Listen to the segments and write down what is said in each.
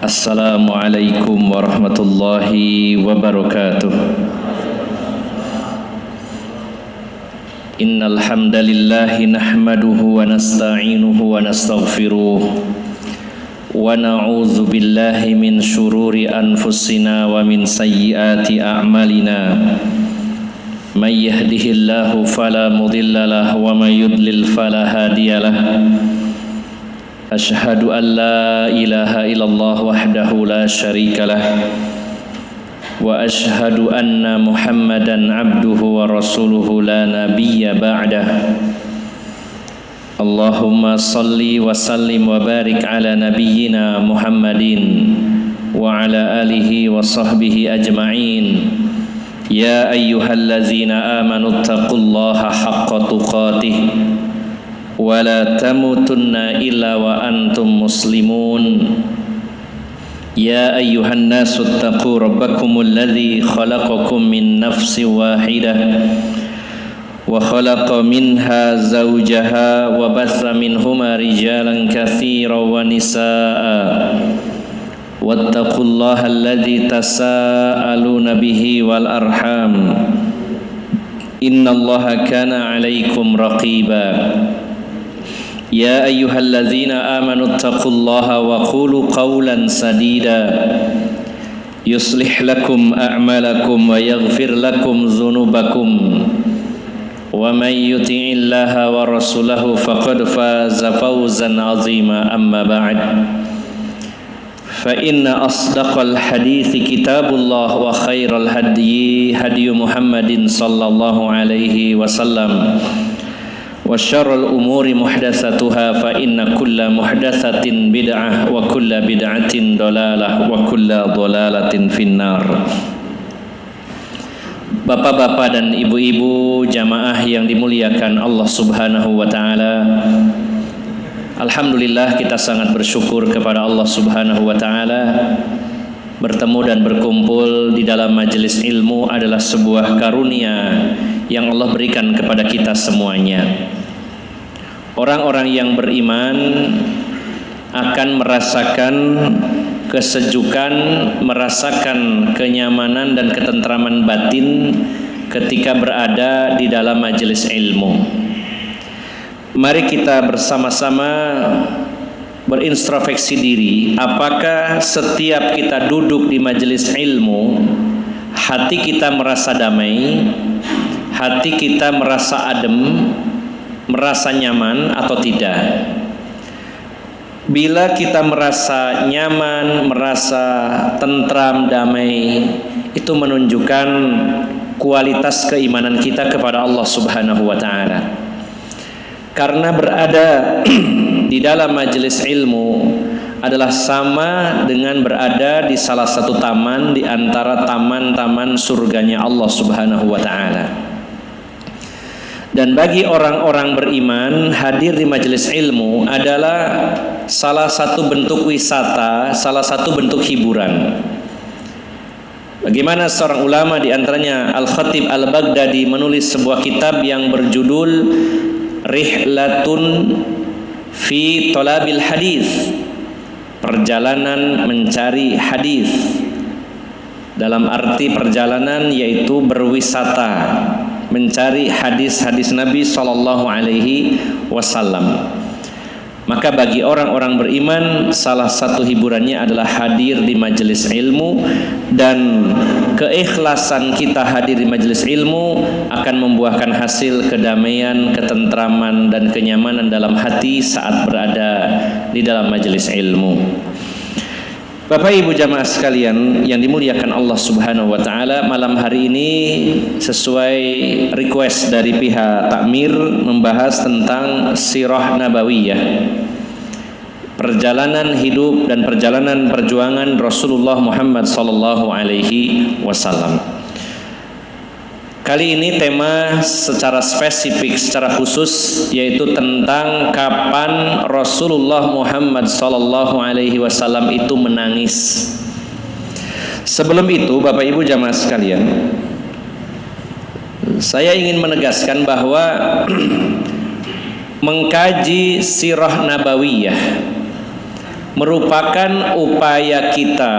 Assalamualaikum warahmatullahi wabarakatuh. Innal hamdalillahi nahmaduhu wa nasta'inuhu wa nastaghfiruh wa na'udzu billahi min syururi anfusina wa min sayyiati a'malina. May yahdihillahu fala mudilla lahu wa may yudlil fala hadiyalah. Asyhadu an la ilaha illallah wahdahu la syarika lah wa asyhadu anna Muhammadan abduhu wa rasuluhu la nabiyya ba'dah. Allahumma salli wa sallim wa barik ala nabiyyina Muhammadin wa ala alihi wa sahbihi ajma'in. Ya ayyuhallazina amanu taqullaha haqqa tuqatih wa la tamutunna illa wa antum muslimun. Ya ayyuhan nasu taqu rabbakumul ladzi khalaqakum min nafsin wahidah wa khalaqa minha zawjaha wa batha minhuma rijalan katsiran wa nisaa'a wattaqullaha alladzi tasaaluna bihi wal arham innallaha kana 'alaikum raqiba. Ya ayyuhallazina amanu taqullaha wa qulu qawlan sadida yuslih lakum a'malakum wa yaghfir lakum dhunubakum wa may yuti'illaha wa rasulahu faqad faza fawzan 'azima. Amma ba'd, fa inna asdaqal hadithi kitabullah wa khairal hadyi hadyu Muhammadin sallallahu alaihi wasallam wa syarrul umuri muhdatsatuha fa inna kulla muhdatsatin bid'ah wa kulla bid'atin dhalalah wa kulla dhalalatin finnar. Bapak-bapak dan ibu-ibu jamaah yang dimuliakan Allah Subhanahu wa taala, alhamdulillah kita sangat bersyukur kepada Allah Subhanahu wa taala. Bertemu dan berkumpul di dalam majelis ilmu adalah sebuah karunia yang Allah berikan kepada kita semuanya. Orang-orang yang beriman akan merasakan kesejukan, merasakan kenyamanan dan ketentraman batin ketika berada di dalam majelis ilmu. Mari kita bersama-sama berintrospeksi diri, apakah setiap kita duduk di majelis ilmu hati kita merasa damai, hati kita merasa adem, merasa nyaman atau tidak? Bila kita merasa nyaman, merasa tentram, damai, itu menunjukkan kualitas keimanan kita kepada Allah Subhanahu wa taala. Karena berada di dalam majelis ilmu adalah sama dengan berada di salah satu taman di antara taman-taman surganya Allah Subhanahu wa taala. Dan bagi orang-orang beriman, hadir di majelis ilmu adalah salah satu bentuk wisata, salah satu bentuk hiburan. Bagaimana seorang ulama di antaranya Al-Khatib Al-Baghdadi menulis sebuah kitab yang berjudul Rihlatun fi Thalabil Hadis, perjalanan mencari hadis. Dalam arti perjalanan yaitu berwisata, mencari hadis-hadis Nabi sallallahu alaihi wasallam. Maka bagi orang-orang beriman, salah satu hiburannya adalah hadir di majelis ilmu, dan keikhlasan kita hadir di majelis ilmu akan membuahkan hasil kedamaian, ketentraman dan kenyamanan dalam hati saat berada di dalam majelis ilmu. Bapak Ibu jamaah sekalian yang dimuliakan Allah Subhanahu wa taala, malam hari ini sesuai request dari pihak takmir membahas tentang sirah nabawiyah, perjalanan hidup dan perjalanan perjuangan Rasulullah Muhammad sallallahu alaihi wasallam. Kali ini tema secara spesifik, secara khusus, yaitu tentang kapan Rasulullah Muhammad sallallahu alaihi wasallam itu menangis. Sebelum itu, Bapak Ibu jamaah sekalian, saya ingin menegaskan bahwa mengkaji sirah nabawiyah, merupakan upaya kita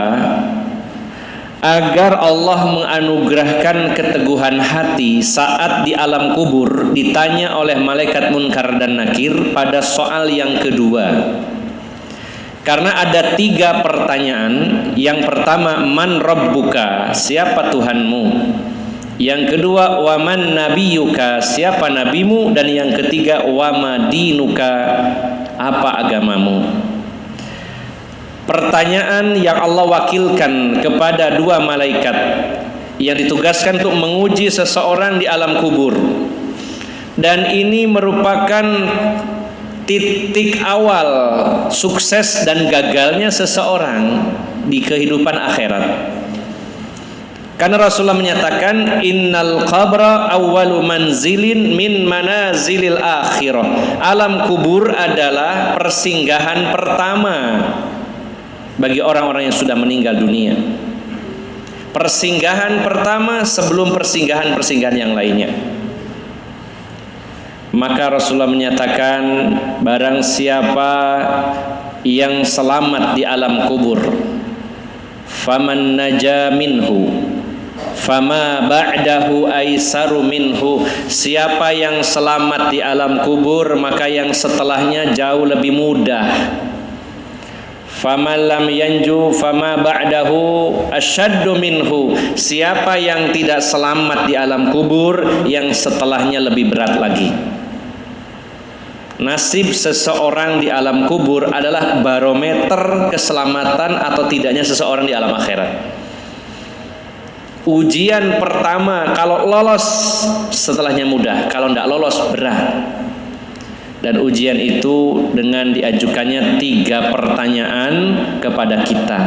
agar Allah menganugerahkan keteguhan hati saat di alam kubur ditanya oleh malaikat Munkar dan Nakir pada soal yang kedua. Karena ada 3 pertanyaan. Yang pertama, man rabbuka, siapa Tuhanmu? Yang kedua, waman nabiyuka, siapa nabimu? Dan yang ketiga, wama dinuka, apa agamamu? Pertanyaan yang Allah wakilkan kepada 2 malaikat yang ditugaskan untuk menguji seseorang di alam kubur. Dan ini merupakan titik awal sukses dan gagalnya seseorang di kehidupan akhirat. Karena Rasulullah menyatakan innal qabra awwalu manzilin min manazilil akhirah. Alam kubur adalah persinggahan pertama bagi orang-orang yang sudah meninggal dunia. Persinggahan pertama sebelum persinggahan-persinggahan yang lainnya. Maka Rasulullah menyatakan barang siapa yang selamat di alam kubur, faman naja minhu fama ba'dahu aisaru minhu, siapa yang selamat di alam kubur maka yang setelahnya jauh lebih mudah. Faman lam yanju fama ba'dahu asyaddu minhu, siapa yang tidak selamat di alam kubur yang setelahnya lebih berat lagi. Nasib seseorang di alam kubur adalah barometer keselamatan atau tidaknya seseorang di alam akhirat. Ujian pertama, kalau lolos setelahnya mudah, kalau tidak lolos berat. Dan ujian itu dengan diajukannya 3 pertanyaan kepada kita.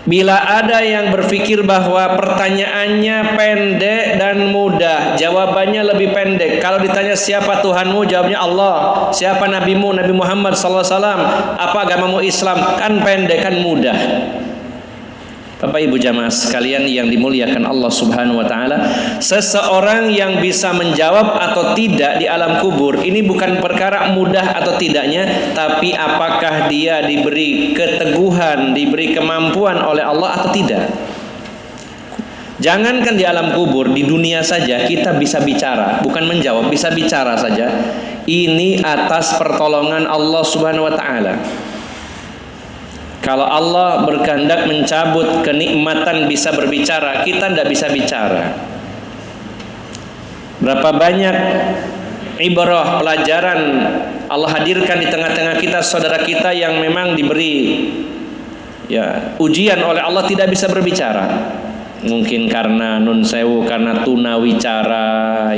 Bila ada yang berpikir bahwa pertanyaannya pendek dan mudah, jawabannya lebih pendek. Kalau ditanya siapa Tuhanmu, jawabnya Allah. Siapa nabimu, Nabi Muhammad SAW. Apa agamamu, Islam, kan pendek, kan mudah. Bapak Ibu jamaah sekalian yang dimuliakan Allah Subhanahu wa taala, seseorang yang bisa menjawab atau tidak di alam kubur ini bukan perkara mudah atau tidaknya, tapi apakah dia diberi keteguhan, diberi kemampuan oleh Allah atau tidak. Jangankan di alam kubur, di dunia saja kita bisa bicara, bukan menjawab, bisa bicara saja. Ini atas pertolongan Allah Subhanahu wa taala. Kalau Allah berkehendak mencabut kenikmatan bisa berbicara, kita tidak bisa bicara. Berapa banyak ibrah, pelajaran Allah hadirkan di tengah-tengah kita, saudara kita yang memang diberi ujian oleh Allah tidak bisa berbicara. Mungkin karena nun sewu, karena tunawicara,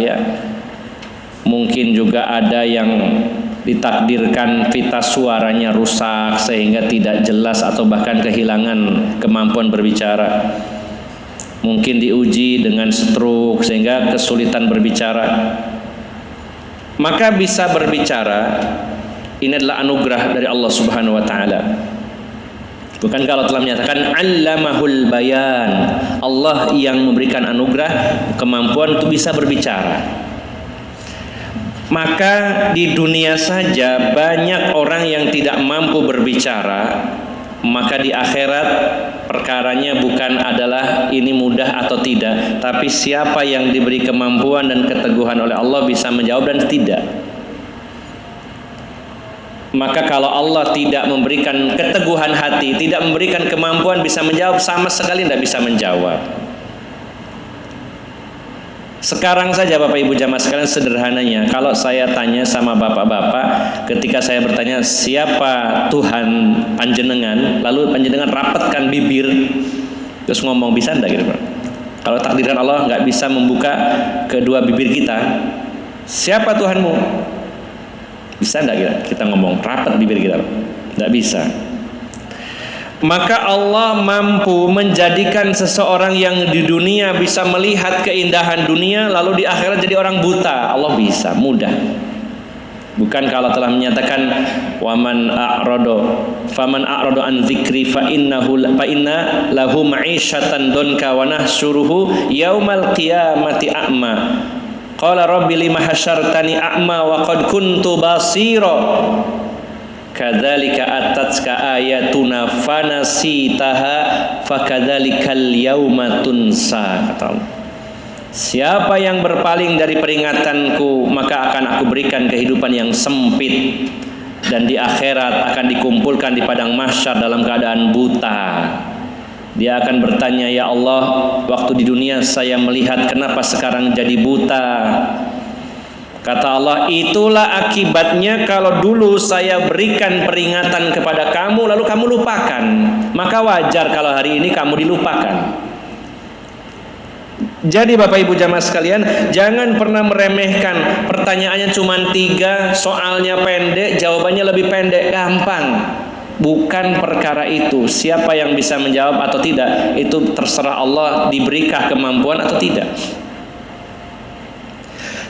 mungkin juga ada yang ditakdirkan pita suaranya rusak sehingga tidak jelas atau bahkan kehilangan kemampuan berbicara. Mungkin diuji dengan stroke sehingga kesulitan berbicara. Maka bisa berbicara, ini adalah anugerah dari Allah Subhanahu wa taala. Bukan kalau telah menyatakan allamahul bayan, Allah yang memberikan anugerah kemampuan untuk bisa berbicara. Maka di dunia saja banyak orang yang tidak mampu berbicara, maka di akhirat perkaranya bukan adalah ini mudah atau tidak, tapi siapa yang diberi kemampuan dan keteguhan oleh Allah bisa menjawab dan tidak. Maka kalau Allah tidak memberikan keteguhan hati, tidak memberikan kemampuan bisa menjawab, sama sekali tidak bisa menjawab. Sekarang saja Bapak Ibu jamaah sekalian, sederhananya kalau saya tanya sama bapak-bapak, ketika saya bertanya siapa Tuhan panjenengan, lalu panjenengan rapatkan bibir terus ngomong, bisa enggak gitu Pak? Kalau takdirkan Allah nggak bisa membuka kedua bibir kita, siapa Tuhanmu? Bisa enggak kita ngomong rapat bibir kita? Nggak bisa. Maka Allah mampu menjadikan seseorang yang di dunia bisa melihat keindahan dunia, lalu di akhirat jadi orang buta. Allah bisa, mudah. Bukan kalau telah menyatakan waman faman a'rado an dzikri fa inna lahu ma'isyatan donka wa nahsyuruhu yaumal qiyamati a'ma. Qala rabbi lima hasyartani a'ma wa qad kuntu basira. kadzalika atatka ayatuna fanasitaha fakadzalikal yauma tunsa, kata Allah. Siapa yang berpaling dari peringatanku, maka akan aku berikan kehidupan yang sempit, dan di akhirat akan dikumpulkan di padang mahsyar dalam keadaan buta. Dia akan bertanya, ya Allah, waktu di dunia saya melihat, kenapa sekarang jadi buta? Kata Allah, itulah akibatnya kalau dulu saya berikan peringatan kepada kamu lalu kamu lupakan. Maka wajar kalau hari ini kamu dilupakan. Jadi Bapak Ibu jamaah sekalian, jangan pernah meremehkan. Pertanyaannya cuma 3, soalnya pendek, jawabannya lebih pendek, gampang. Bukan perkara itu. Siapa yang bisa menjawab atau tidak, itu terserah Allah, diberikah kemampuan atau tidak.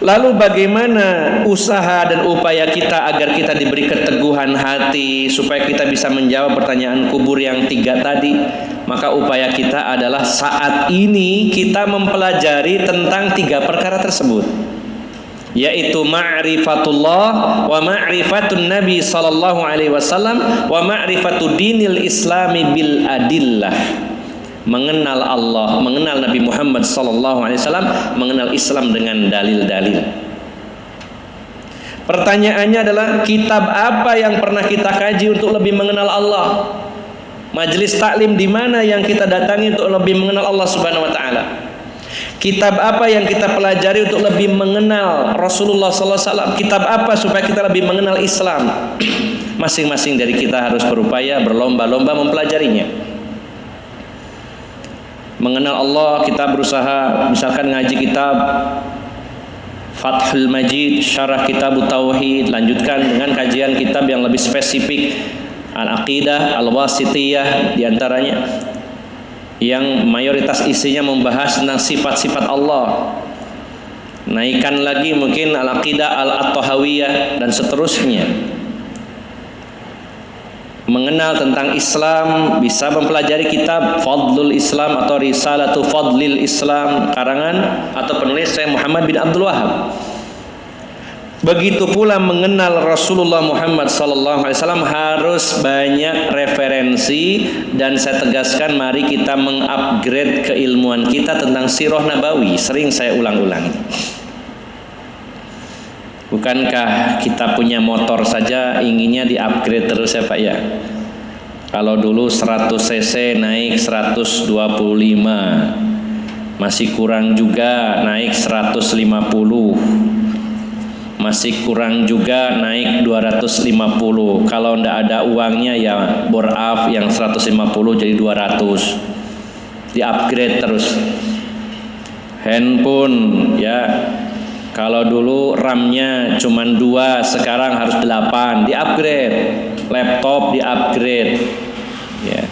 Lalu bagaimana usaha dan upaya kita agar kita diberi keteguhan hati supaya kita bisa menjawab pertanyaan kubur yang 3 tadi? Maka upaya kita adalah saat ini kita mempelajari tentang 3 perkara tersebut, yaitu ma'rifatullah wa ma'rifatun Nabi sallallahu alaihi wasallam wa ma'rifatu dinil Islami bil adillah. Mengenal Allah, mengenal Nabi Muhammad sallallahu alaihi wasallam, mengenal Islam dengan dalil-dalil. Pertanyaannya adalah, kitab apa yang pernah kita kaji untuk lebih mengenal Allah? Majelis taklim di mana yang kita datangi untuk lebih mengenal Allah Subhanahu wa taala? Kitab apa yang kita pelajari untuk lebih mengenal Rasulullah sallallahu alaihi wasallam? Kitab apa supaya kita lebih mengenal Islam? Masing-masing dari kita harus berupaya berlomba-lomba mempelajarinya. Mengenal Allah, kita berusaha misalkan ngaji kitab Fathul Majid, syarah kitab Tauhid, lanjutkan dengan kajian kitab yang lebih spesifik, Al-Aqidah, Al-Wasitiyah diantaranya, yang mayoritas isinya membahas tentang sifat-sifat Allah. Naikkan lagi mungkin Al-Aqidah Al-At-Tahawiyah dan seterusnya. Mengenal tentang Islam, bisa mempelajari kitab Fadlul Islam atau Risalatu Fadlil Islam karangan atau penulis Syekh Muhammad bin Abdul Wahab. Begitu pula mengenal Rasulullah Muhammad sallallahu alaihi wasallam harus banyak referensi, dan saya tegaskan mari kita mengupgrade keilmuan kita tentang sirah nabawi. Sering saya ulang-ulang. Bukankah kita punya motor saja inginnya di-upgrade terus ya Pak ya? Kalau dulu 100 cc naik 125, masih kurang juga naik 150, masih kurang juga naik 250. Kalau ndak ada uangnya ya boraf yang 150 jadi 200. Di-upgrade terus. Handphone ya, kalau dulu RAM-nya cuma 2, sekarang harus 8, di-upgrade. Laptop di-upgrade. Ya.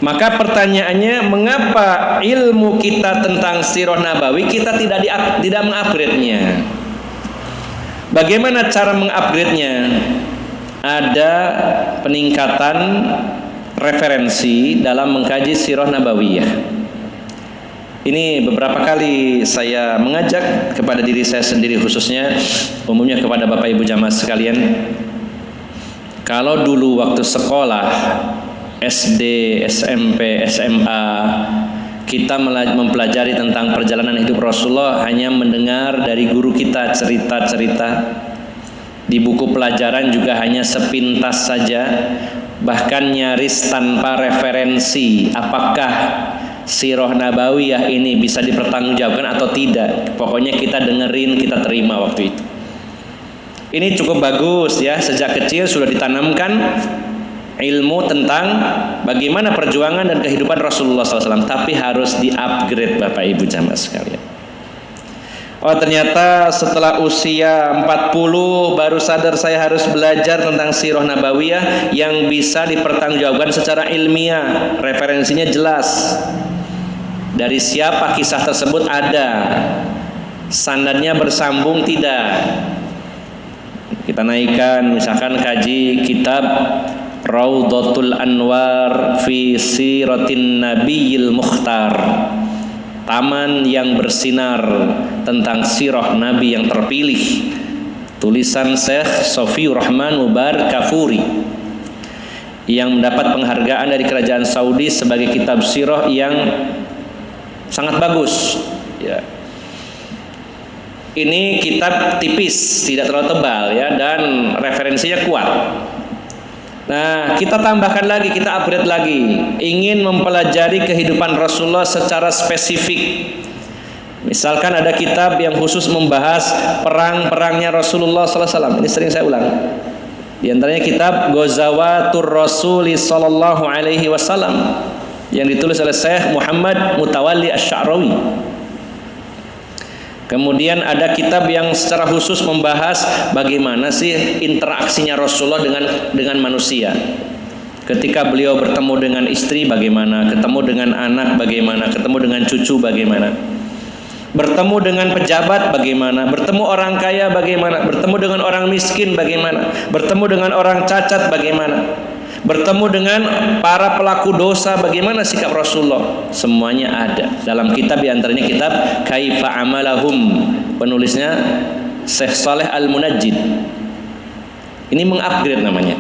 Maka pertanyaannya, mengapa ilmu kita tentang sirah nabawi kita tidak mengupgrade-nya? Bagaimana cara mengupgrade-nya? Ada peningkatan referensi dalam mengkaji sirah nabawiyah. Ini beberapa kali saya mengajak kepada diri saya sendiri khususnya, umumnya kepada Bapak Ibu jamaah sekalian. Kalau dulu waktu sekolah SD, SMP, SMA, kita mempelajari tentang perjalanan hidup Rasulullah hanya mendengar dari guru kita cerita-cerita. Di buku pelajaran juga hanya sepintas saja, bahkan nyaris tanpa referensi. Apakah sirah nabawiyah ini bisa dipertanggungjawabkan atau tidak? Pokoknya kita dengerin, kita terima waktu itu. Ini cukup bagus ya, sejak kecil sudah ditanamkan ilmu tentang bagaimana perjuangan dan kehidupan Rasulullah SAW. Tapi harus di-upgrade Bapak Ibu jamaah sekalian. Oh ternyata setelah usia 40 baru sadar saya harus belajar tentang sirah nabawiyah yang bisa dipertanggungjawabkan secara ilmiah. Referensinya jelas. Dari siapa kisah tersebut ada, sanadnya bersambung tidak. Kita naikkan misalkan kaji kitab Raudhatul Anwar fi Siratin Nabiyil Mukhtar, taman yang bersinar tentang sirah Nabi yang terpilih. tulisan Syekh Sofiur Rahman Mubarak Kafuri yang mendapat penghargaan dari kerajaan Saudi sebagai kitab sirah yang sangat bagus ya. Ini kitab tipis, tidak terlalu tebal ya, dan referensinya kuat. Nah, kita tambahkan lagi, kita upgrade lagi, ingin mempelajari kehidupan Rasulullah secara spesifik. Misalkan ada kitab yang khusus membahas perang-perangnya Rasulullah SAW. Ini sering saya ulang. Di antaranya kitab Ghazawatur Rasuli Sallallahu Alaihi Wasallam yang ditulis oleh Syekh Muhammad Mutawalli Asy-Sya'rawi. Kemudian ada kitab yang secara khusus membahas bagaimana sih interaksinya Rasulullah dengan manusia. Ketika beliau bertemu dengan istri bagaimana, ketemu dengan anak bagaimana, ketemu dengan cucu bagaimana, bertemu dengan pejabat bagaimana, bertemu orang kaya bagaimana, bertemu dengan orang miskin bagaimana, bertemu dengan orang cacat bagaimana, bertemu dengan para pelaku dosa bagaimana sikap Rasulullah. Semuanya ada dalam kitab, diantaranya kitab Kaifa Amalahum, penulisnya Syekh Saleh Al-Munajjid. Ini mengupgrade namanya.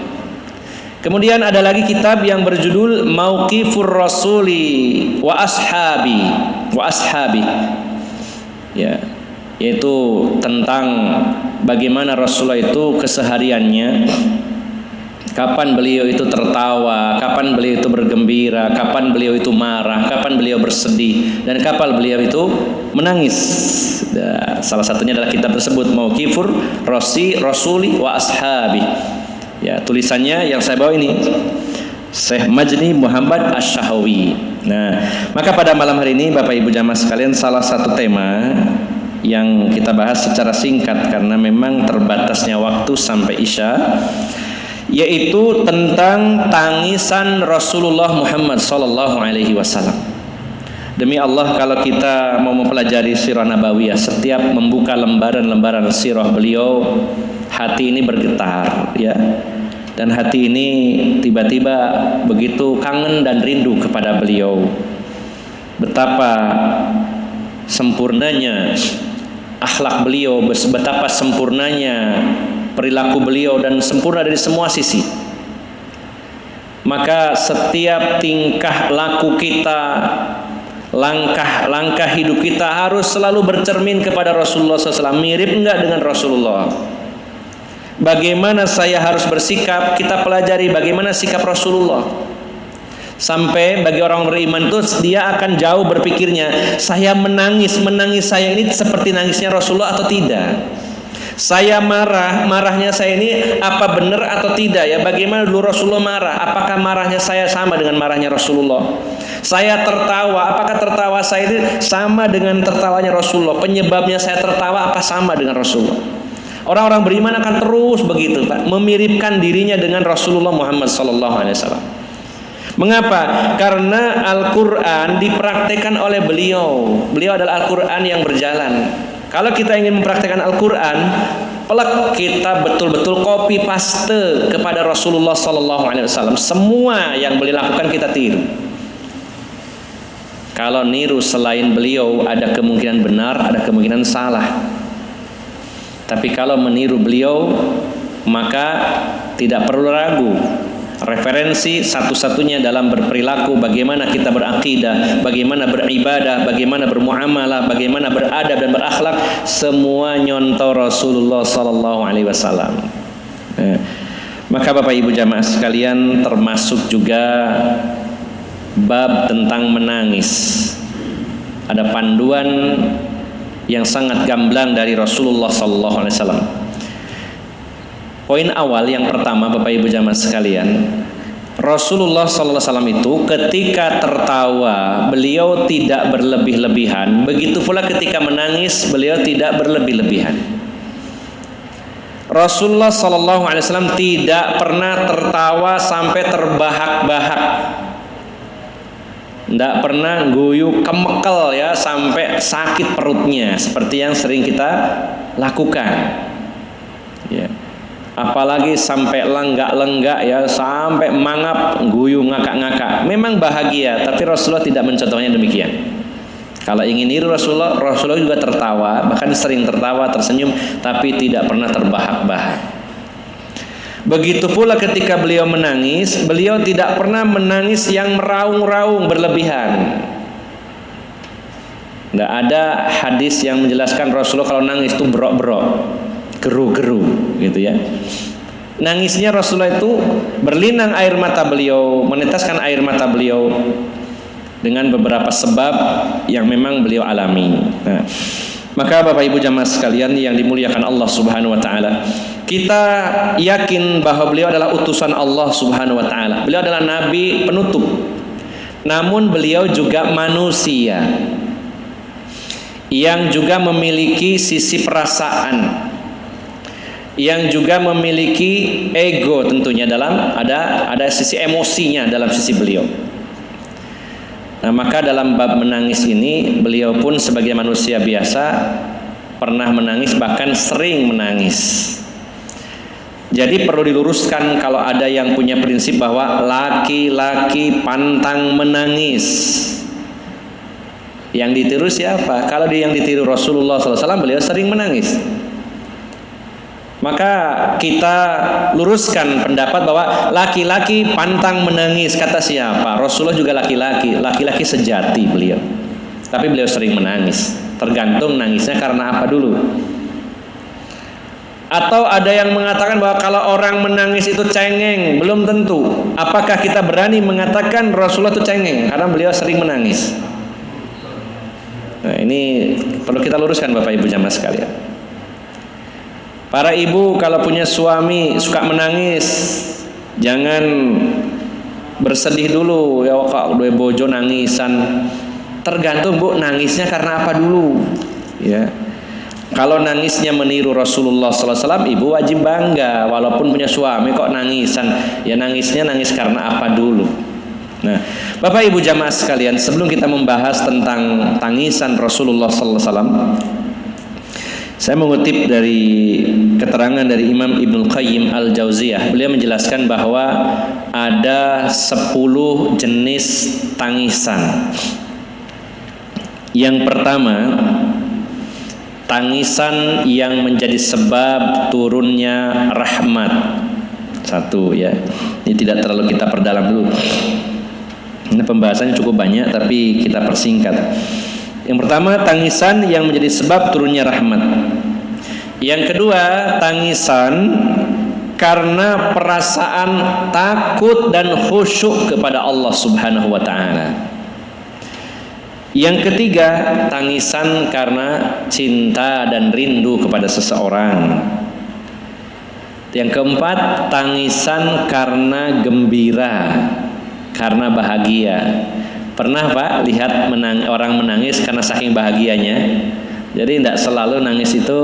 Kemudian ada lagi kitab yang berjudul Mauqifur Rasuli wa Ashabi ya, yaitu tentang bagaimana Rasulullah itu kesehariannya. Kapan beliau itu tertawa, kapan beliau itu bergembira, kapan beliau itu marah, kapan beliau bersedih, dan kapan beliau itu menangis. Nah, salah satunya adalah kitab tersebut, Mauqifur Rasuli wa Ashabi. Ya, tulisannya yang saya bawa ini Syekh Majdi Muhammad Asy-Syahawi. Nah, maka pada malam hari ini Bapak Ibu jamaah sekalian, salah satu tema yang kita bahas secara singkat karena memang terbatasnya waktu sampai Isya, yaitu tentang tangisan Rasulullah Muhammad sallallahu alaihi wasallam. Demi Allah, kalau kita mau mempelajari sirah nabawiyah, setiap membuka lembaran-lembaran sirah beliau, hati ini bergetar ya. Dan hati ini tiba-tiba begitu kangen dan rindu kepada beliau. Betapa sempurnanya akhlak beliau, betapa sempurnanya perilaku beliau, dan sempurna dari semua sisi. Maka setiap tingkah laku kita, langkah hidup kita harus selalu bercermin kepada Rasulullah SAW. Mirip enggak dengan Rasulullah? Bagaimana saya harus bersikap, kita pelajari bagaimana sikap Rasulullah. Sampai bagi orang beriman itu dia akan jauh berpikirnya, saya menangis saya ini seperti nangisnya Rasulullah atau tidak? Saya marahnya saya ini apa benar atau tidak ya? Bagaimana dulu Rasulullah marah? Apakah marahnya saya sama dengan marahnya Rasulullah? Saya tertawa, apakah tertawa saya ini sama dengan tertawanya Rasulullah? Penyebabnya saya tertawa apa sama dengan Rasulullah? Orang-orang beriman akan terus begitu, Pak, memiripkan dirinya dengan Rasulullah Muhammad SAW. Mengapa? Karena Al-Quran dipraktekkan oleh beliau. Beliau adalah Al-Quran yang berjalan. Kalau kita ingin mempraktekkan Al-Quran, pelak kita betul-betul copy paste kepada Rasulullah SAW. Semua yang beliau lakukan kita tiru. Kalau niru selain beliau, ada kemungkinan benar, ada kemungkinan salah. Tapi kalau meniru beliau, maka tidak perlu ragu. Referensi satu-satunya dalam berperilaku, bagaimana kita berakidah, bagaimana beribadah, bagaimana bermuamalah, bagaimana beradab dan berakhlak, semua nyontoh Rasulullah sallallahu alaihi wasallam. Maka Bapak Ibu jamaah sekalian, termasuk juga bab tentang menangis. Ada panduan yang sangat gamblang dari Rasulullah sallallahu alaihi wasallam. Poin awal yang pertama Bapak Ibu jamaah sekalian, Rasulullah sallallahu alaihi wasallam itu ketika tertawa beliau tidak berlebih-lebihan, begitu pula ketika menangis beliau tidak berlebih-lebihan. Rasulullah sallallahu alaihi wasallam tidak pernah tertawa sampai terbahak-bahak. Tidak pernah guyu kemekel ya sampai sakit perutnya seperti yang sering kita lakukan ya. Apalagi sampai lenggak-lenggak ya, sampai mangap, guyu, ngakak-ngakak. Memang bahagia, tapi Rasulullah tidak mencontohnya demikian. Kalau ingin niru Rasulullah, Rasulullah juga tertawa, bahkan sering tertawa, tersenyum, tapi tidak pernah terbahak-bahak. Begitu pula ketika beliau menangis, beliau tidak pernah menangis yang meraung-raung berlebihan. Tidak ada hadis yang menjelaskan Rasulullah kalau nangis itu berok-berok, geru-geru, gitu ya. Nangisnya Rasulullah itu berlinang air mata beliau, meneteskan air mata beliau dengan beberapa sebab yang memang beliau alami. Nah, maka Bapak Ibu jamaah sekalian yang dimuliakan Allah Subhanahu wa taala, kita yakin bahwa beliau adalah utusan Allah Subhanahu wa taala. Beliau adalah nabi penutup. Namun beliau juga manusia yang juga memiliki sisi perasaan, yang juga memiliki ego tentunya, dalam ada sisi emosinya dalam sisi beliau. Nah, maka dalam bab menangis ini beliau pun sebagai manusia biasa pernah menangis, bahkan sering menangis. Jadi perlu diluruskan kalau ada yang punya prinsip bahwa laki-laki pantang menangis. Yang ditiru siapa? Kalau yang ditiru Rasulullah SAW, beliau sering menangis. Maka kita luruskan pendapat bahwa laki-laki pantang menangis. Kata siapa? Rasulullah juga laki-laki, laki-laki sejati beliau. Tapi beliau sering menangis. Tergantung nangisnya karena apa dulu. Atau ada yang mengatakan bahwa kalau orang menangis itu cengeng. Belum tentu. Apakah kita berani mengatakan Rasulullah itu cengeng? Karena beliau sering menangis. Nah, ini perlu kita luruskan Bapak Ibu jamaah sekalian. Para ibu kalau punya suami suka menangis, jangan bersedih dulu ya kok dua bojo nangisan. Tergantung Bu, nangisnya karena apa dulu ya. Kalau nangisnya meniru Rasulullah SAW, ibu wajib bangga walaupun punya suami kok nangisan. Ya nangisnya nangis karena apa dulu. Nah, Bapak Ibu jamaah sekalian, sebelum kita membahas tentang tangisan Rasulullah SAW, saya mengutip dari keterangan dari Imam Ibnul Qayyim Al-Jauziyah. Beliau menjelaskan bahwa ada 10 jenis tangisan. Yang pertama, tangisan yang menjadi sebab turunnya rahmat. Satu ya. Ini tidak terlalu kita perdalam dulu. Ini pembahasannya cukup banyak tapi kita persingkat. Yang pertama, tangisan yang menjadi sebab turunnya rahmat. Yang kedua, tangisan karena perasaan takut dan khusyuk kepada Allah Subhanahu wa taala. Yang ketiga, tangisan karena cinta dan rindu kepada seseorang. Yang keempat, tangisan karena gembira, karena bahagia. Pernah Pak lihat orang menangis karena saking bahagianya? Jadi tidak selalu nangis itu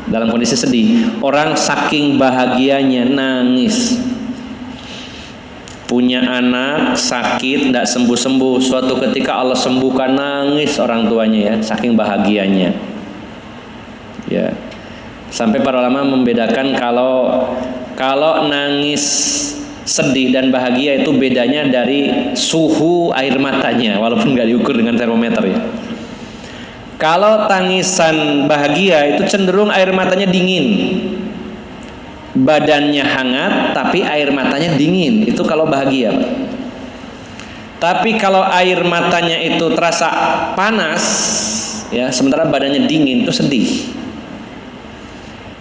dalam kondisi sedih. Orang saking bahagianya nangis. Punya anak sakit tidak sembuh-sembuh, suatu ketika Allah sembuhkan, nangis orang tuanya ya, saking bahagianya. Ya. Sampai para ulama membedakan kalau nangis sedih dan bahagia itu bedanya dari suhu air matanya, walaupun nggak diukur dengan termometer ya. Kalau tangisan bahagia itu cenderung air matanya dingin, badannya hangat tapi air matanya dingin, itu kalau bahagia Pak. Tapi kalau air matanya itu terasa panas ya, sementara badannya dingin, itu sedih.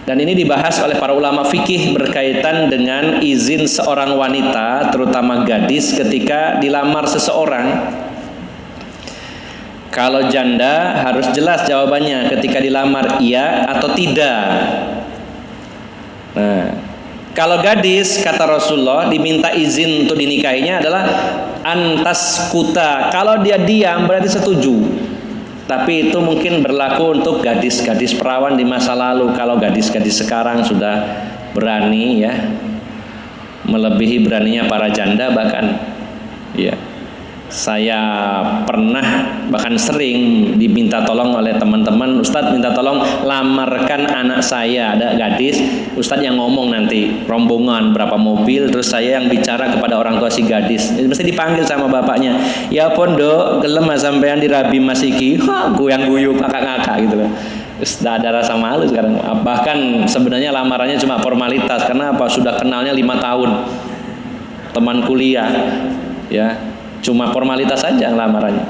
Dan ini dibahas oleh para ulama fikih berkaitan dengan izin seorang wanita, terutama gadis, ketika dilamar seseorang. Kalau janda harus jelas jawabannya ketika dilamar, iya atau tidak. Nah, kalau gadis, kata Rasulullah, diminta izin untuk dinikahinya adalah antas kuta. Kalau dia diam berarti setuju. Tapi itu mungkin berlaku untuk gadis-gadis perawan di masa lalu. Kalau gadis-gadis sekarang sudah berani ya, melebihi beraninya para janda bahkan ya. Saya pernah bahkan sering diminta tolong oleh teman-teman, Ustadz minta tolong lamarkan anak saya, ada gadis, Ustadz yang ngomong nanti rombongan berapa mobil, terus saya yang bicara kepada orang tua si gadis, mesti dipanggil sama bapaknya, ya pondok gelem sampean dirabi Mas Iki, guyang guyuk ngakak-ngakak gitu loh. Sudah ada rasa malu sekarang. Bahkan sebenarnya lamarannya cuma formalitas, karena apa, sudah kenalnya 5 tahun, teman kuliah ya, cuma formalitas saja lamarannya.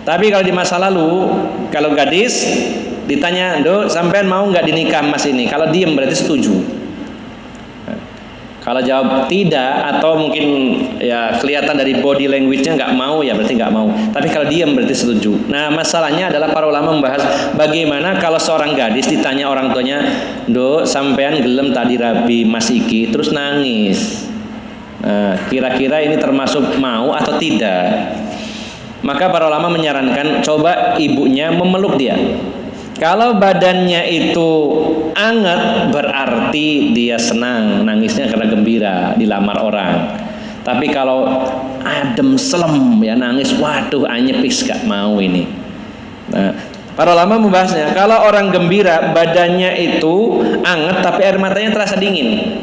Tapi kalau di masa lalu, kalau gadis ditanya, "Dok, sampean mau nggak dinikah Mas ini?" Kalau diem berarti setuju. Kalau jawab tidak, atau mungkin ya kelihatan dari body language-nya nggak mau, ya berarti nggak mau. Tapi kalau diem berarti setuju. Nah, masalahnya adalah para ulama membahas bagaimana kalau seorang gadis ditanya orang tuanya, "Dok, sampean gelem tadi rabi Mas Iki," terus nangis. Nah, kira-kira ini termasuk mau atau tidak? Maka para ulama menyarankan coba ibunya memeluk dia. Kalau badannya itu anget berarti dia senang, nangisnya karena gembira dilamar orang. Tapi kalau adem selem ya nangis, waduh anyepis gak mau ini. Nah, para ulama membahasnya, kalau orang gembira badannya itu anget tapi air matanya terasa dingin.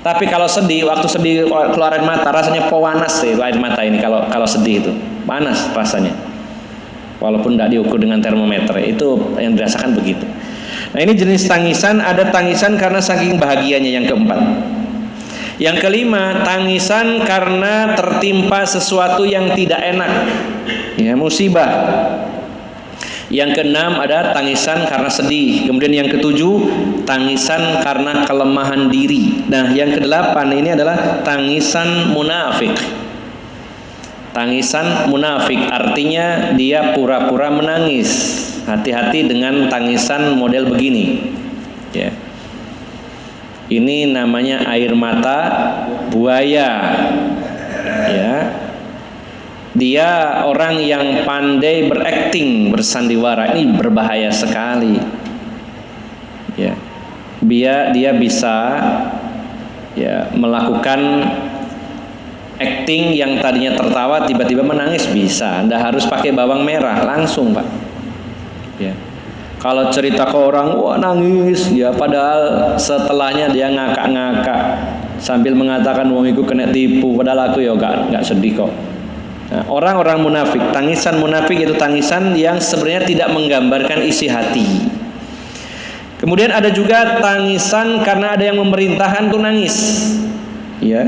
Tapi kalau sedih, waktu sedih keluar air mata rasanya panas sih air mata ini, kalau sedih itu panas rasanya. Walaupun tidak diukur dengan termometer, itu yang dirasakan begitu. Nah, ini jenis tangisan. Ada tangisan karena saking bahagianya, yang keempat. Yang kelima, tangisan karena tertimpa sesuatu yang tidak enak, ya, musibah. Yang keenam ada tangisan karena sedih. Kemudian yang ketujuh, tangisan karena kelemahan diri. Nah, yang kedelapan ini adalah tangisan munafik. Tangisan munafik artinya dia pura-pura menangis. Hati-hati dengan tangisan model begini, ya. Ini namanya air mata buaya, ya. Dia orang yang pandai berakting, bersandiwara. Ini berbahaya sekali, ya. Dia bisa ya melakukan acting yang tadinya tertawa tiba-tiba menangis, bisa. Anda harus pakai bawang merah langsung, Pak. Ya. Kalau cerita ke orang, wah nangis, ya padahal setelahnya dia ngakak-ngakak sambil mengatakan wong iku kena tipu, padahal aku ya enggak sedih kok. Nah, orang-orang munafik, tangisan munafik itu tangisan yang sebenarnya tidak menggambarkan isi hati. Kemudian ada juga tangisan karena ada yang memerintahkan tuh nangis, ya.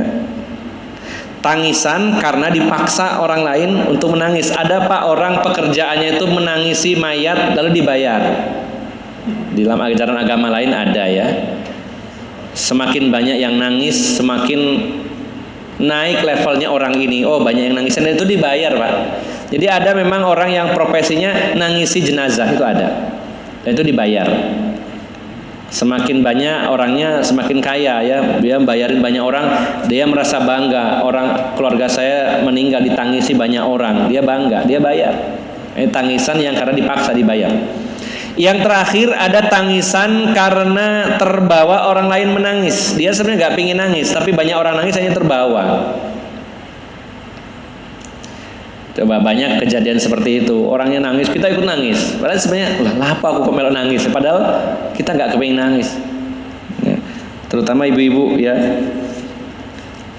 Tangisan karena dipaksa orang lain untuk menangis. Ada Pak orang pekerjaannya itu menangisi mayat lalu dibayar. Di dalam ajaran agama lain ada, ya. Semakin banyak yang nangis, semakin naik levelnya orang ini. Oh, banyak yang nangis, dan itu dibayar, Pak. Jadi ada memang orang yang profesinya nangisi jenazah, itu ada, dan itu dibayar. Semakin banyak orangnya semakin kaya, ya. Dia bayarin banyak orang, dia merasa bangga. Orang keluarga saya meninggal ditangisi banyak orang, dia bangga, dia bayar. Ini tangisan yang karena dipaksa dibayar. Yang terakhir ada tangisan karena terbawa orang lain menangis. Dia sebenarnya nggak pingin nangis, tapi banyak orang nangis hanya terbawa. Coba banyak kejadian seperti itu. Orangnya nangis, kita ikut nangis. Padahal sebenarnya, lah apa aku kok melok nangis? Padahal kita nggak kepingin nangis. Ya. Terutama ibu-ibu, ya.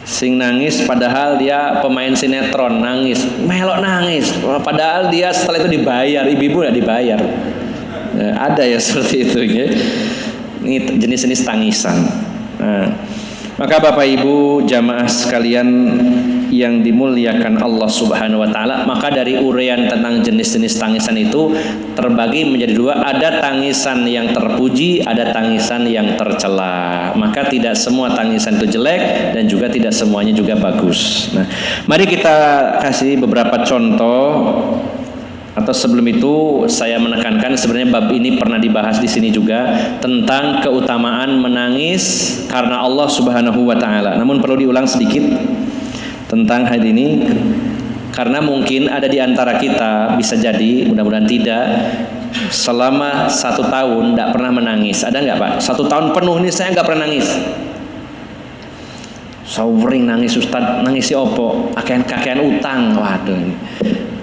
Sing nangis padahal dia pemain sinetron, nangis, melok nangis. Padahal dia setelah itu dibayar, ibu-ibu nggak dibayar. Ya, ada ya seperti itu, ya. Ini jenis-jenis tangisan. Nah, maka Bapak Ibu jamaah sekalian yang dimuliakan Allah Subhanahu wa taala, maka dari uraian tentang jenis-jenis tangisan itu terbagi menjadi dua. Ada tangisan yang terpuji, ada tangisan yang tercela. Maka tidak semua tangisan itu jelek dan juga tidak semuanya juga bagus. Nah, mari kita kasih beberapa contoh. Atau sebelum itu saya menekankan sebenarnya bab ini pernah dibahas di sini juga tentang keutamaan menangis karena Allah Subhanahu wa taala. Namun perlu diulang sedikit tentang hal ini karena mungkin ada di antara kita, bisa jadi, mudah-mudahan tidak, selama 1 tahun tidak pernah menangis. Ada nggak Pak? 1 tahun penuh ini saya nggak pernah nangis. Sawring nangis Ustaz, nangisi opo? Kakean utang. Waduh.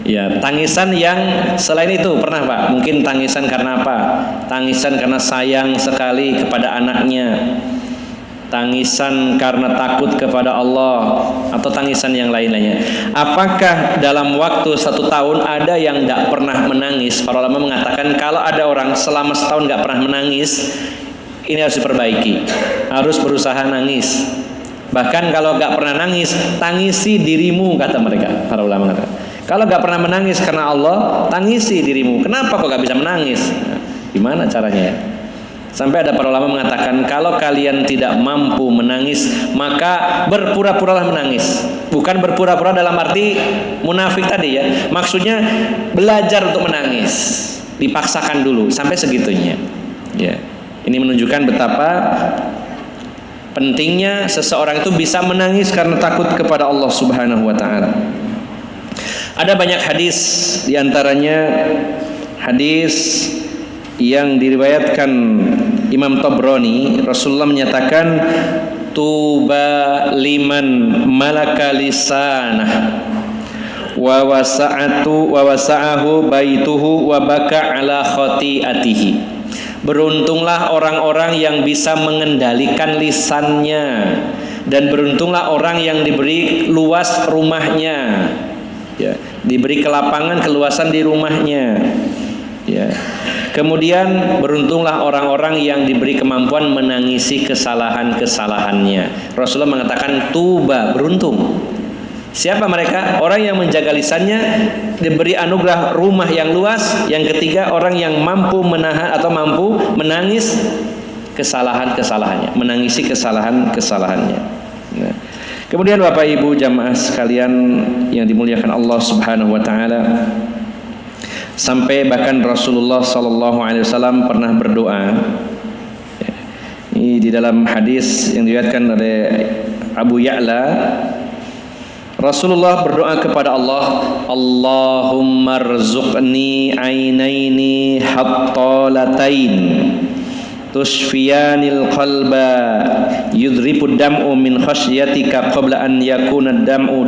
Ya, tangisan yang selain itu pernah Pak? Mungkin tangisan karena apa? Tangisan karena sayang sekali kepada anaknya. Tangisan karena takut kepada Allah, atau tangisan yang lain-lainnya. Apakah dalam waktu 1 tahun ada yang nggak pernah menangis? Para ulama mengatakan kalau ada orang selama setahun nggak pernah menangis, ini harus diperbaiki, harus berusaha nangis. Bahkan kalau nggak pernah nangis, tangisi dirimu, kata mereka, para ulama mengatakan. Kalau nggak pernah menangis karena Allah, tangisi dirimu. Kenapa kok nggak bisa menangis? Nah, gimana caranya ya? Sampai ada para ulama mengatakan kalau kalian tidak mampu menangis, maka berpura-puralah menangis. Bukan berpura-pura dalam arti munafik tadi ya. Maksudnya belajar untuk menangis. Dipaksakan dulu sampai segitunya. Ya. Ini menunjukkan betapa pentingnya seseorang itu bisa menangis karena takut kepada Allah Subhanahu wa taala. Ada banyak hadis, diantaranya hadis yang diriwayatkan Imam Tabrani. Rasulullah menyatakan, tuba liman malaka lisanah wa wasa'ahu baituhu wa baka ala khati'atihi. Beruntunglah orang-orang yang bisa mengendalikan lisannya, dan beruntunglah orang yang diberi luas rumahnya, ya, diberi kelapangan, keluasan di rumahnya, ya. Kemudian beruntunglah orang-orang yang diberi kemampuan menangisi kesalahan-kesalahannya. Rasulullah mengatakan tuba, beruntung. Siapa mereka? Orang yang menjaga lisannya, diberi anugerah rumah yang luas. Yang ketiga, orang yang mampu menahan atau mampu menangis kesalahan-kesalahannya, menangisi kesalahan-kesalahannya. Nah, kemudian Bapak Ibu jamaah sekalian yang dimuliakan Allah Subhanahu wa taala, sampai bahkan Rasulullah sallallahu alaihi wasallam pernah berdoa. Ini di dalam hadis yang diriwayatkan oleh Abu Ya'la, Rasulullah berdoa kepada Allah, Allahumma rzuqni ainaini hattalatain tushfiyanil qalba yudripud dam'u min khasyatika qabla an yakuna ad-dam'u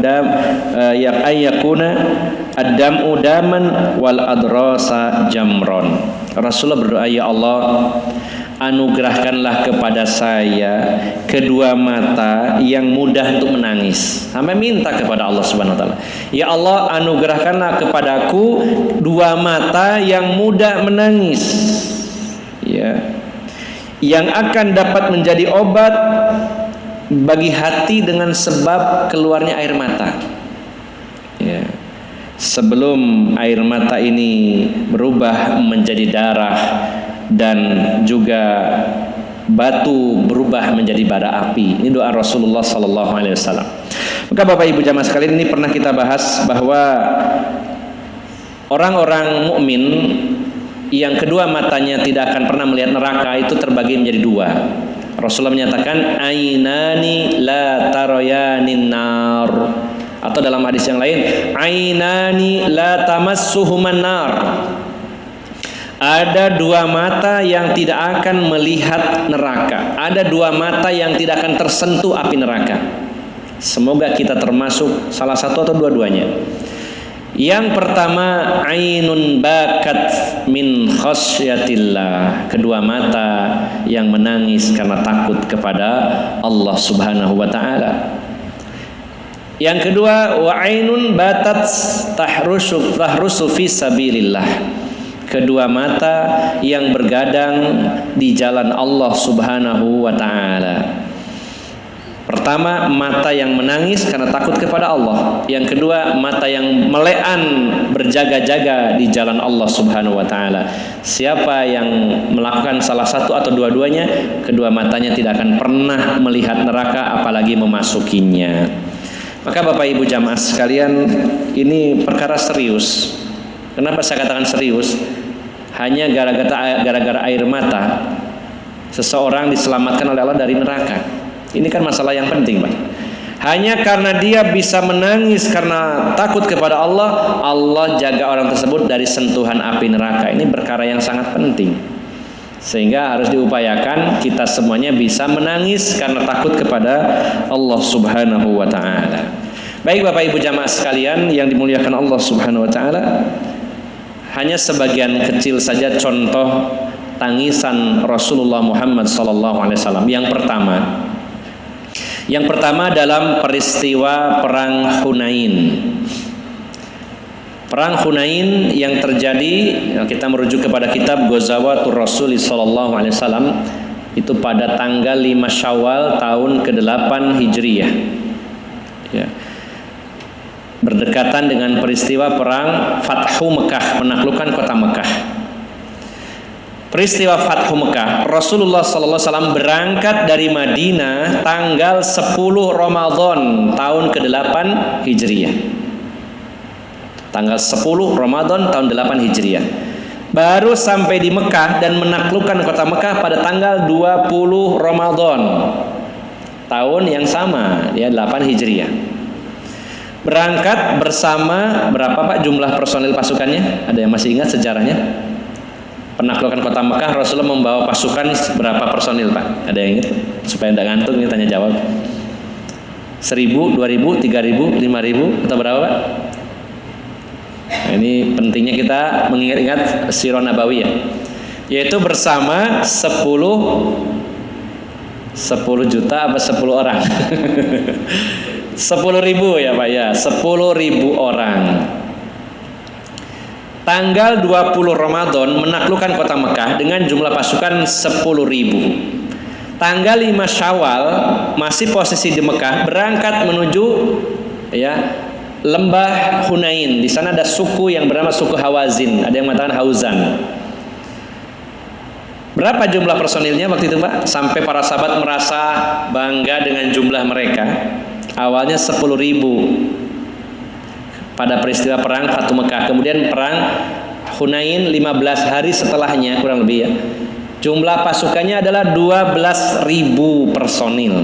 yakuna ad-dam'u daman wal adrasa jamron. Rasulullah berdoa, ya Allah, anugerahkanlah kepada saya kedua mata yang mudah untuk menangis. Sampai minta kepada Allah Subhanahu wa taala, ya Allah, anugerahkanlah kepadaku dua mata yang mudah menangis, ya, yang akan dapat menjadi obat bagi hati dengan sebab keluarnya air mata, ya. Sebelum air mata ini berubah menjadi darah dan juga batu berubah menjadi bara api. Ini doa Rasulullah sallallahu alaihi wasallam. Maka Bapak Ibu jamaah sekalian, ini pernah kita bahas bahwa orang-orang mukmin yang kedua matanya tidak akan pernah melihat neraka itu terbagi menjadi dua. Rasulullah menyatakan ainani la tarayanin nar, atau dalam hadis yang lain ainani la tamassuhuman nar. Ada dua mata yang tidak akan melihat neraka. Ada dua mata yang tidak akan tersentuh api neraka. Semoga kita termasuk salah satu atau dua-duanya. Yang pertama, ainun bakat min khasyatillah, kedua mata yang menangis karena takut kepada Allah Subhanahu wa taala. Yang kedua, wa ainun batat tahrusu fi sabilillah, kedua mata yang bergadang di jalan Allah Subhanahu wa taala. Pertama, mata yang menangis karena takut kepada Allah. Yang kedua, mata yang melean berjaga-jaga di jalan Allah Subhanahu wa taala. Siapa yang melakukan salah satu atau dua-duanya, kedua matanya tidak akan pernah melihat neraka apalagi memasukinya. Maka Bapak Ibu jamaah sekalian, ini perkara serius. Kenapa saya katakan serius? Hanya gara-gara air mata seseorang diselamatkan oleh Allah dari neraka. Ini kan masalah yang penting, Pak. Hanya karena dia bisa menangis karena takut kepada Allah, Allah jaga orang tersebut dari sentuhan api neraka. Ini perkara yang sangat penting. Sehingga harus diupayakan kita semuanya bisa menangis karena takut kepada Allah Subhanahu wa taala. Baik Bapak Ibu jamaah sekalian yang dimuliakan Allah Subhanahu wa taala, hanya sebagian kecil saja contoh tangisan Rasulullah Muhammad sallallahu alaihi wasallam. Yang pertama dalam peristiwa perang Hunain. Perang Hunain yang terjadi, kita merujuk kepada kitab Ghazawatur Rasul sallallahu alaihi wasallam, itu pada tanggal 5 Syawal tahun ke-8 Hijriah. Ya. Berdekatan dengan peristiwa perang Fathu Mekah, penaklukan kota Mekah. Peristiwa Fathu Mekah, Rasulullah sallallahu alaihi wasallam berangkat dari Madinah tanggal 10 Ramadan tahun ke-8 Hijriah. Tanggal 10 Ramadan tahun 8 Hijriah. Baru sampai di Mekah dan menaklukkan kota Mekah pada tanggal 20 Ramadan tahun yang sama, ya 8 Hijriah. Berangkat bersama berapa Pak jumlah personil pasukannya? Ada yang masih ingat sejarahnya? Penaklukan kota Mekah, Rasulullah membawa pasukan berapa personil Pak? Ada yang ingat? Supaya tidak ngantuk ini tanya jawab. 1.000, 2.000, 3.000, 5.000 atau berapa Pak? Nah, ini pentingnya kita mengingat-ingat sirah nabawiyah, yaitu bersama 10 juta apa 10 orang 10.000 ya Pak ya, 10.000 orang. Tanggal 20 Ramadan menaklukkan kota Mekah dengan jumlah pasukan 10.000. Tanggal 5 Syawal masih posisi di Mekah, berangkat menuju ya lembah Hunain. Di sana ada suku yang bernama suku Hawazin, ada yang mengatakan Hauzan. Berapa jumlah personilnya waktu itu Pak? Sampai para sahabat merasa bangga dengan jumlah mereka. Awalnya 10.000 pada peristiwa perang Fathu Mekah. Kemudian perang Hunain 15 hari setelahnya kurang lebih ya. Jumlah pasukannya adalah 12.000 personil.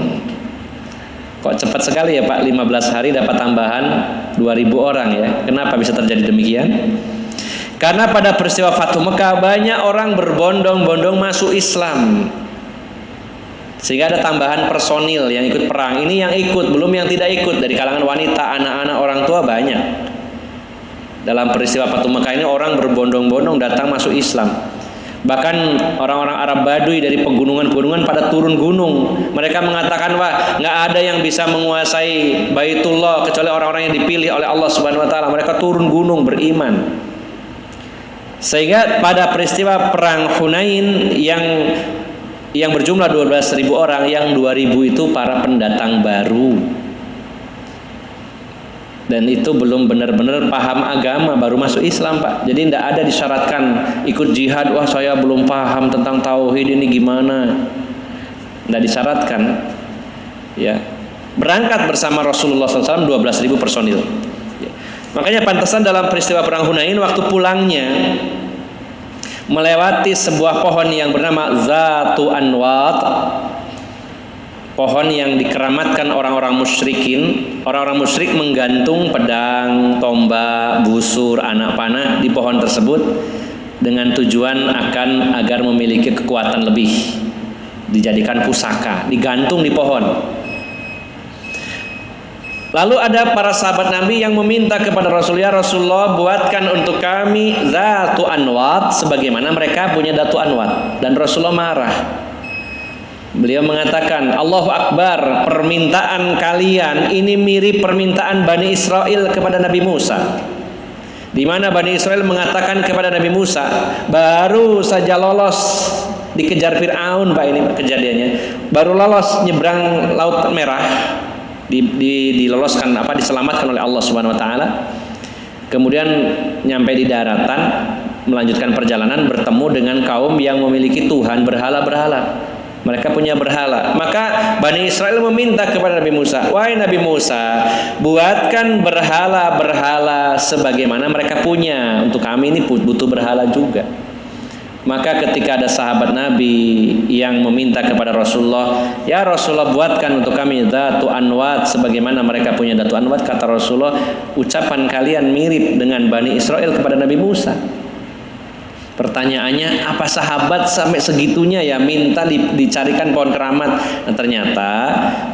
Kok cepat sekali ya Pak, 15 hari dapat tambahan 2.000 orang ya. Kenapa bisa terjadi demikian? Karena pada peristiwa Fathu Mekah banyak orang berbondong-bondong masuk Islam, sehingga ada tambahan personil yang ikut perang. Ini yang ikut, belum yang tidak ikut. Dari kalangan wanita, anak-anak, orang tua banyak. Dalam peristiwa Fathu Mekah ini orang berbondong-bondong datang masuk Islam. Bahkan orang-orang Arab Baduy dari pegunungan-pegunungan pada turun gunung. Mereka mengatakan, wah, nggak ada yang bisa menguasai Baitullah kecuali orang-orang yang dipilih oleh Allah Subhanahu Wa Taala. Mereka turun gunung beriman. Sehingga pada peristiwa perang Hunain yang berjumlah 12.000 orang, yang 2.000 itu para pendatang baru. Dan itu belum benar-benar paham agama, baru masuk Islam Pak. Jadi tidak ada disyaratkan ikut jihad. Wah saya belum paham tentang tauhid ini gimana. Tidak disyaratkan. Ya, berangkat bersama Rasulullah SAW 12.000 personil. Ya. Makanya pantasan dalam peristiwa perang Hunain waktu pulangnya melewati sebuah pohon yang bernama Zatu Anwat. Pohon yang dikeramatkan orang-orang musyrikin. Orang-orang musyrik menggantung pedang, tombak, busur, anak panah di pohon tersebut dengan tujuan agar memiliki kekuatan lebih. Dijadikan pusaka, digantung di pohon. Lalu ada para sahabat Nabi yang meminta kepada Rasulullah, Rasulullah buatkan untuk kami Zatu Anwat sebagaimana mereka punya Zatu Anwat. Dan Rasulullah marah. Beliau mengatakan, Allahu Akbar, permintaan kalian ini mirip permintaan Bani Israel kepada Nabi Musa. Di mana Bani Israel mengatakan kepada Nabi Musa, baru saja lolos dikejar Fir'aun Pak, ini kejadiannya. Baru lolos nyebrang Laut Merah, diloloskan diselamatkan oleh Allah Subhanahu Wa Taala. Kemudian nyampe di daratan, melanjutkan perjalanan, bertemu dengan kaum yang memiliki Tuhan berhala-berhala. Mereka punya berhala. Maka Bani Israel meminta kepada Nabi Musa, wahai Nabi Musa, buatkan berhala-berhala sebagaimana mereka punya. Untuk kami ini butuh berhala juga. Maka ketika ada sahabat Nabi yang meminta kepada Rasulullah, ya Rasulullah buatkan untuk kami Zatu Anwat sebagaimana mereka punya Zatu Anwat. Kata Rasulullah, ucapan kalian mirip dengan Bani Israel kepada Nabi Musa. Pertanyaannya, apa sahabat sampai segitunya ya minta dicarikan pohon keramat? Nah, ternyata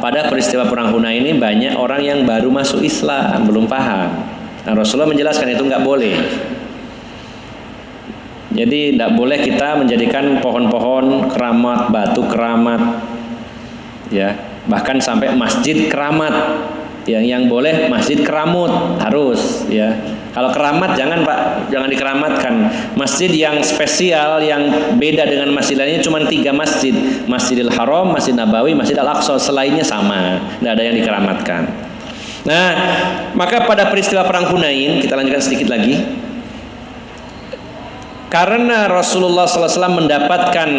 pada peristiwa perang Hunain ini banyak orang yang baru masuk Islam, belum paham. Nah, Rasulullah menjelaskan itu nggak boleh. Jadi tidak boleh kita menjadikan pohon-pohon keramat, batu keramat, ya, bahkan sampai masjid keramat. Yang boleh masjid keramut harus, ya. Kalau keramat jangan Pak, jangan dikeramatkan. Masjid yang spesial yang beda dengan masjid lainnya cuma 3 masjid, Masjidil Haram, Masjid Nabawi, Masjid Al-Aqsa, selainnya sama, tidak ada yang dikeramatkan. Nah, maka pada peristiwa perang Hunain, kita lanjutkan sedikit lagi. Karena Rasulullah SAW mendapatkan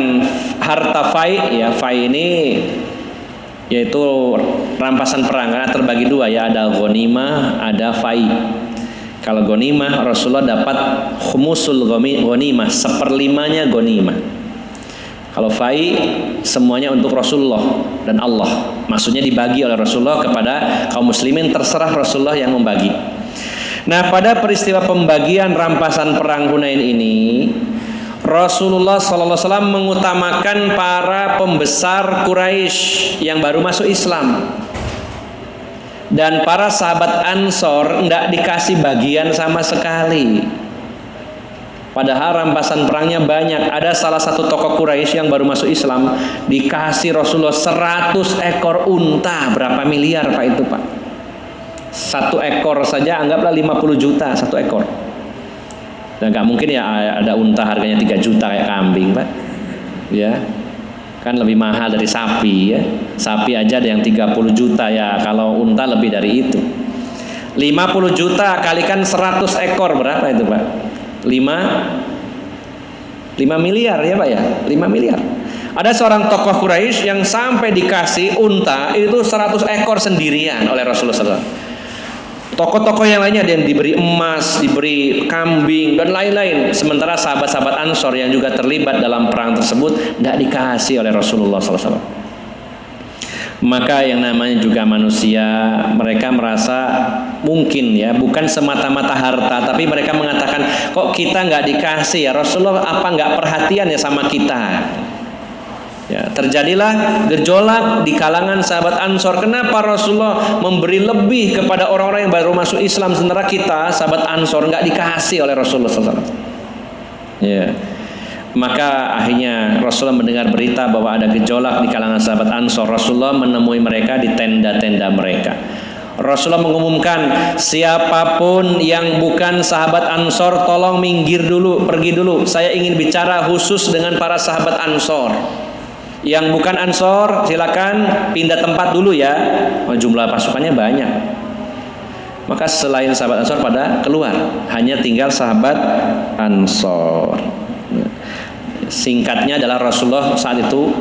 harta fai, ya, fai ini yaitu rampasan perang, karena terbagi 2 ya, ada ghanimah, ada fai. Kalau ghanimah Rasulullah dapat khumusul ghanimah, 1/5-nya ghanimah. Kalau fai semuanya untuk Rasulullah dan Allah, maksudnya dibagi oleh Rasulullah kepada kaum muslimin, terserah Rasulullah yang membagi. Nah, pada peristiwa pembagian rampasan perang Hunain ini, Rasulullah SAW mengutamakan para pembesar Quraisy yang baru masuk Islam, dan para sahabat Ansor tidak dikasih bagian sama sekali. Padahal rampasan perangnya banyak. Ada salah satu tokoh Quraisy yang baru masuk Islam dikasih Rasulullah 100 ekor unta. Berapa miliar Pak itu Pak? 1 ekor saja anggaplah 50 juta 1 ekor. Dan nggak mungkin ya ada unta harganya 3 juta kayak kambing Pak, ya kan lebih mahal dari sapi, ya. Sapi aja ada yang 30 juta, ya kalau unta lebih dari itu. 50 juta kalikan 100 ekor berapa itu Pak? 5 miliar ya Pak, ya 5 miliar. Ada seorang tokoh Quraisy yang sampai dikasih unta itu 100 ekor sendirian oleh Rasulullah SAW. Tokoh-tokoh yang lainnya ada yang diberi emas, diberi kambing dan lain-lain. Sementara sahabat-sahabat Ansor yang juga terlibat dalam perang tersebut tidak dikasih oleh Rasulullah SAW. Maka yang namanya juga manusia, mereka merasa mungkin ya, bukan semata-mata harta, tapi mereka mengatakan, kok kita nggak dikasih ya Rasulullah, apa nggak perhatian ya sama kita? Ya, terjadilah gejolak di kalangan sahabat Ansor. Kenapa Rasulullah memberi lebih kepada orang-orang yang baru masuk Islam, sementara kita sahabat Ansor nggak dikasih oleh Rasulullah SAW? Ya. Maka akhirnya Rasulullah mendengar berita bahwa ada gejolak di kalangan sahabat Ansor. Rasulullah menemui mereka di tenda-tenda mereka. Rasulullah mengumumkan, siapapun yang bukan sahabat Ansor tolong minggir dulu, pergi dulu. Saya ingin bicara khusus dengan para sahabat Ansor. Yang bukan Ansor silakan pindah tempat dulu ya. Jumlah pasukannya banyak. Maka selain sahabat Ansor pada keluar, hanya tinggal sahabat Ansor. Singkatnya adalah Rasulullah saat itu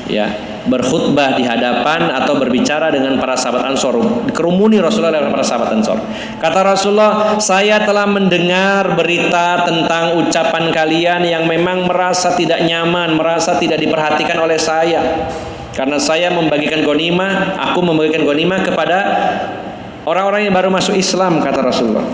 ya berkhutbah di hadapan atau berbicara dengan para sahabat Ansor, dikerumuni Rasulullah dengan para sahabat Ansor. Kata Rasulullah, saya telah mendengar berita tentang ucapan kalian yang memang merasa tidak nyaman, merasa tidak diperhatikan oleh saya. Karena saya membagikan ghanimah, aku membagikan ghanimah kepada orang-orang yang baru masuk Islam, kata Rasulullah.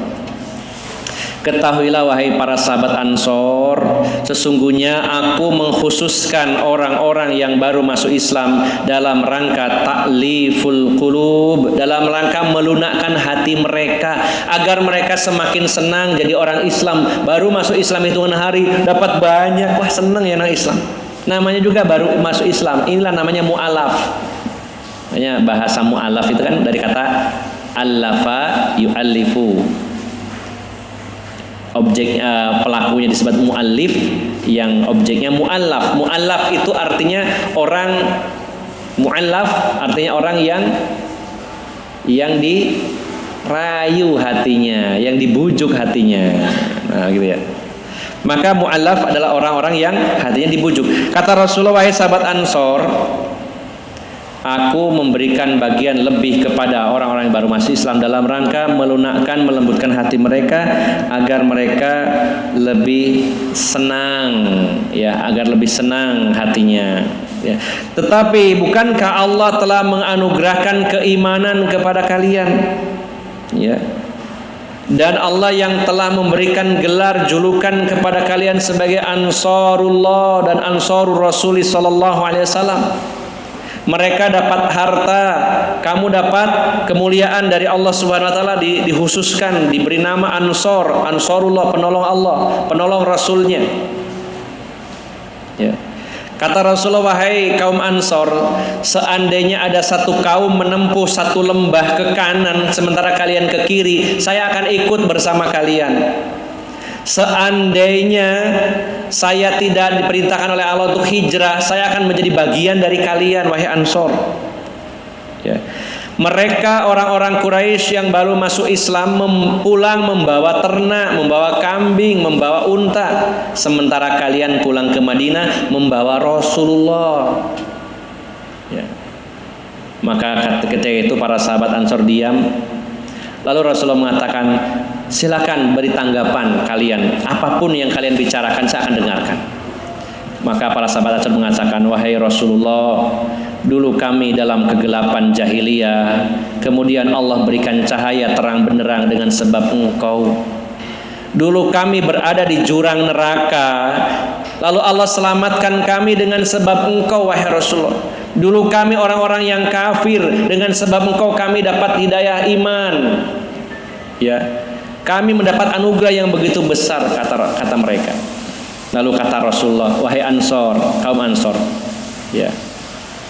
Ketahuilah wahai para sahabat Ansor, sesungguhnya aku mengkhususkan orang-orang yang baru masuk Islam dalam rangka ta'liful qulub, dalam rangka melunakkan hati mereka agar mereka semakin senang jadi orang Islam. Baru masuk Islam hitungan hari dapat banyak, wah senang ya orang Islam. Namanya juga baru masuk Islam. Inilah namanya mu'alaf. Namanya bahasa mu'alaf itu kan dari kata allafa yu'allifu. Objek pelakunya disebut mu'allif, yang objeknya mu'allaf. Mu'allaf itu artinya orang, mu'allaf artinya orang yang dirayu hatinya, yang dibujuk hatinya. Nah, gitu ya. Maka mu'allaf adalah orang-orang yang hatinya dibujuk. Kata Rasulullah, wahai sahabat Ansor, aku memberikan bagian lebih kepada orang-orang yang baru masuk Islam dalam rangka melunakkan, melembutkan hati mereka agar mereka lebih senang, ya, agar lebih senang hatinya. Ya. Tetapi bukankah Allah telah menganugerahkan keimanan kepada kalian? Ya. dan Allah yang telah memberikan gelar julukan kepada kalian sebagai Ansarullah dan Ansarur Rasul sallallahu alaihi wasallam. Mereka dapat harta, kamu dapat kemuliaan dari Allah Subhanahu wa taala, dikhususkan diberi nama Ansar, Ansarullah, penolong Allah, penolong Rasulnya. Ya. Kata Rasulullah, wahai kaum Ansar, seandainya ada satu kaum menempuh satu lembah ke kanan sementara kalian ke kiri, saya akan ikut bersama kalian. Seandainya saya tidak diperintahkan oleh Allah untuk hijrah, saya akan menjadi bagian dari kalian, wahai Ansar. Ya. Mereka orang-orang Quraisy yang baru masuk Islam pulang membawa ternak, membawa kambing, membawa unta, sementara kalian pulang ke Madinah membawa Rasulullah. Ya. Maka ketika itu para sahabat Ansar diam. Lalu Rasulullah mengatakan, silakan beri tanggapan kalian, apapun yang kalian bicarakan saya akan dengarkan. Maka para sahabat Ansar mengatakan, wahai Rasulullah, dulu kami dalam kegelapan jahiliyah, kemudian Allah berikan cahaya terang benderang dengan sebab engkau. Dulu kami berada di jurang neraka, lalu Allah selamatkan kami dengan sebab engkau, wahai Rasulullah. Dulu kami orang-orang yang kafir, dengan sebab engkau kami dapat hidayah iman. Ya, kami mendapat anugerah yang begitu besar, kata mereka. Lalu kata Rasulullah, wahai Ansar, kaum Ansar, ya,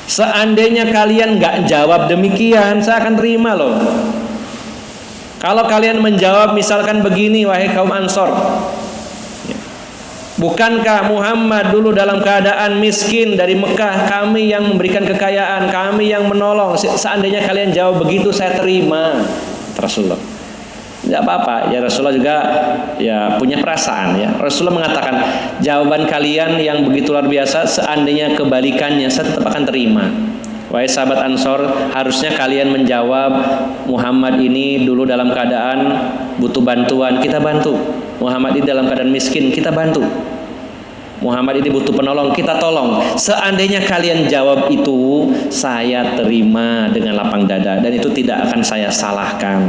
seandainya kalian nggak jawab demikian, saya akan terima loh. Kalau kalian menjawab misalkan begini, wahai kaum Ansar, ya, bukankah Muhammad dulu dalam keadaan miskin dari Mekah, kami yang memberikan kekayaan, kami yang menolong. Seandainya kalian jawab begitu, saya terima. Rasulullah, tidak apa-apa. Ya, Rasulullah juga ya punya perasaan. Ya, Rasulullah mengatakan, jawaban kalian yang begitu luar biasa, seandainya kebalikannya, saya tetap akan terima. Wahai sahabat Ansar, harusnya kalian menjawab, Muhammad ini dulu dalam keadaan butuh bantuan, kita bantu. Muhammad ini dalam keadaan miskin, kita bantu. Muhammad ini butuh penolong, kita tolong. Seandainya kalian jawab itu, saya terima dengan lapang dada, dan itu tidak akan saya salahkan.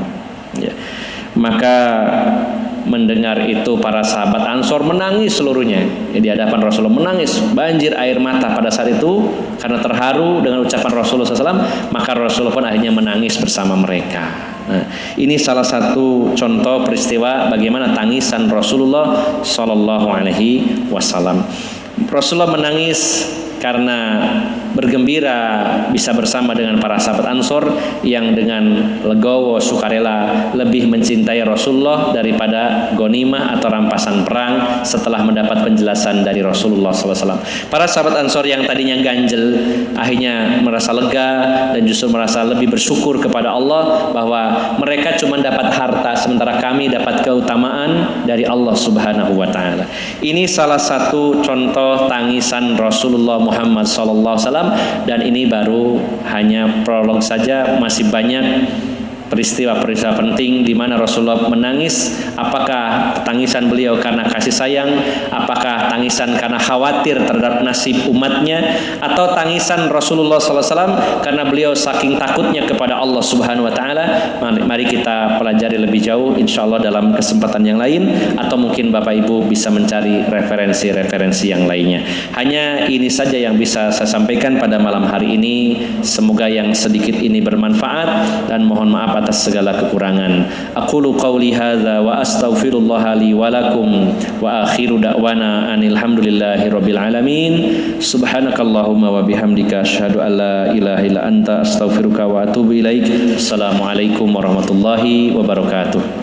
Ya. Maka mendengar itu para sahabat Ansor menangis seluruhnya. Ya, di hadapan Rasulullah menangis, banjir air mata pada saat itu karena terharu dengan ucapan Rasulullah SAW. Maka Rasulullah pun akhirnya menangis bersama mereka. Nah, ini salah satu contoh peristiwa bagaimana tangisan Rasulullah SAW. Rasulullah menangis karena bergembira bisa bersama dengan para sahabat Ansor yang dengan legowo sukarela lebih mencintai Rasulullah daripada gonimah atau rampasan perang setelah mendapat penjelasan dari Rasulullah SAW. Para sahabat Ansor yang tadinya ganjel akhirnya merasa lega dan justru merasa lebih bersyukur kepada Allah bahwa mereka cuma dapat harta sementara kami dapat keutamaan dari Allah Subhanahu wa taala. Ini salah satu contoh tangisan Rasulullah Muhammad SAW, dan ini baru hanya prolog saja, masih banyak peristiwa-peristiwa penting di mana Rasulullah menangis. Apakah tangisan beliau karena kasih sayang, apakah tangisan karena khawatir terhadap nasib umatnya, atau tangisan Rasulullah SAW karena beliau saking takutnya kepada Allah Subhanahu wa taala. Mari kita pelajari lebih jauh insyaallah dalam kesempatan yang lain, atau mungkin Bapak Ibu bisa mencari referensi-referensi yang lainnya. Hanya ini saja yang bisa saya sampaikan pada malam hari ini. Semoga yang sedikit ini bermanfaat dan mohon maaf atas segala kekurangan. Aqulu qawli hadza wa astaghfirullah li wa lakum wa akhiru da'wana anil hamdulillahi rabbil alamin. Subhanakallahumma wa bihamdika asyhadu an la ilaha illa anta astaghfiruka wa atubu ilaik. Assalamualaikum warahmatullahi wabarakatuh.